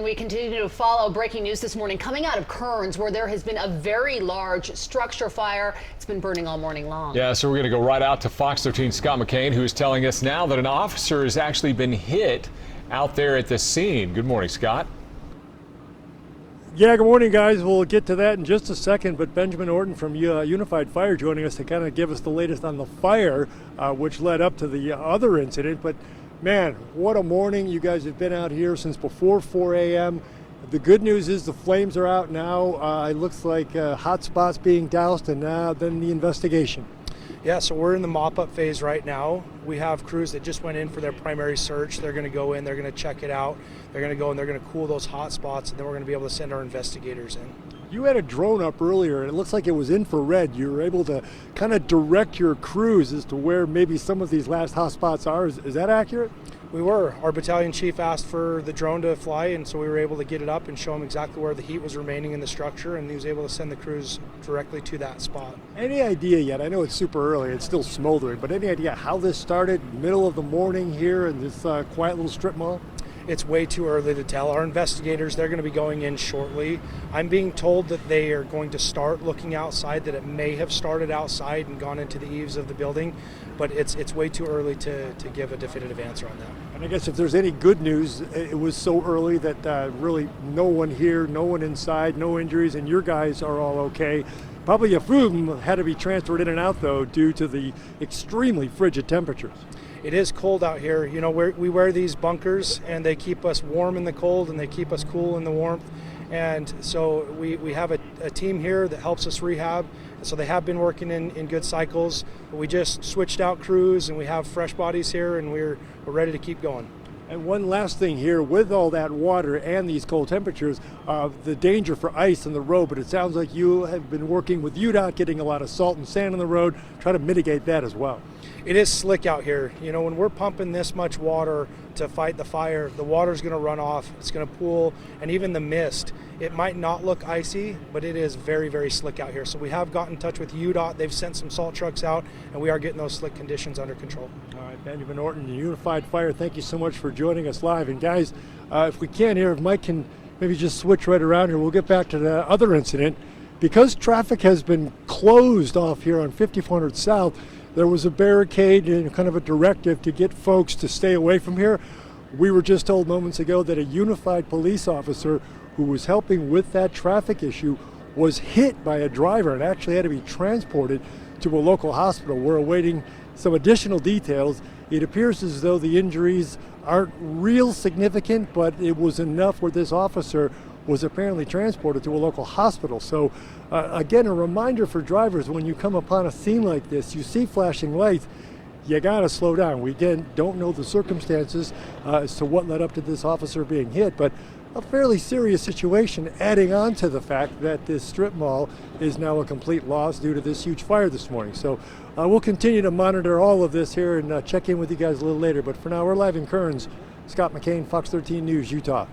We continue to follow breaking news this morning coming out of Kearns, where there has been a very large structure fire. It's been burning all morning long. Yeah, so we're going to go right out to Fox 13's Scott McCain, who is telling us now that an officer has actually been hit out there at the scene. Good morning, Scott. Yeah, good morning, guys. We'll get to that in just a second, but Benjamin Orton from Unified Fire joining us to kind of give us the latest on the fire, which led up to the other incident. But man, what a morning. You guys have been out here since before 4 a.m. The good news is the flames are out now. It looks like hot spots being doused, and now then the investigation. Yeah, so we're in the mop-up phase right now. We have crews that just went in for their primary search. They're going to go in, they're going to check it out. They're going to go and they're going to cool those hot spots, and then we're going to be able to send our investigators in. You had a drone up earlier, and it looks like it was infrared. You were able to kind of direct your crews as to where maybe some of these last hot spots are. Is that accurate? We were. Our battalion chief asked for the drone to fly, and so we were able to get it up and show him exactly where the heat was remaining in the structure, and he was able to send the crews directly to that spot. Any idea yet? I know it's super early, it's still smoldering, but any idea how this started? Middle of the morning here in this quiet little strip mall? It's way too early to tell. Our investigators, they're going to be going in shortly. I'm being told that they are going to start looking outside, that it may have started outside and gone into the eaves of the building, but it's way too early to give a definitive answer on that. And I guess if there's any good news, it was so early that really no one here, no one inside, no injuries, and your guys are all okay. Probably a few of them had to be transferred in and out, though, due to the extremely frigid temperatures. It is cold out here. You know, we wear these bunkers, and they keep us warm in the cold, and they keep us cool in the warmth. And so we have a team here that helps us rehab. So they have been working in good cycles. But we just switched out crews, and we have fresh bodies here, and we're ready to keep going. And one last thing here, with all that water and these cold temperatures, the danger for ice on the road, but it sounds like you have been working with UDOT, getting a lot of salt and sand on the road, try to mitigate that as well. It is slick out here. You know, when we're pumping this much water to fight the fire, the water's going to run off, it's going to pool, and even the mist. It might not look icy, but it is very, very slick out here. So we have got in touch with UDOT. They've sent some salt trucks out, and we are getting those slick conditions under control. All right, Benjamin Orton, Unified Fire, thank you so much for joining us live. And guys, if we can here, if Mike can maybe just switch right around here, we'll get back to the other incident. Because traffic has been closed off here on 5400 South, there was a barricade and kind of a directive to get folks to stay away from here. We were just told moments ago that a unified police officer who was helping with that traffic issue was hit by a driver and actually had to be transported to a local hospital. We're awaiting some additional details. It appears as though the injuries aren't real significant, but it was enough where this officer was apparently transported to a local hospital. So again, a reminder for drivers, when you come upon a scene like this, you see flashing lights, you gotta slow down. We again don't know the circumstances as to what led up to this officer being hit, but a fairly serious situation, adding on to the fact that this strip mall is now a complete loss due to this huge fire this morning. So we'll continue to monitor all of this here and check in with you guys a little later. But for now, we're live in Kearns. Scott McCain, Fox 13 News, Utah.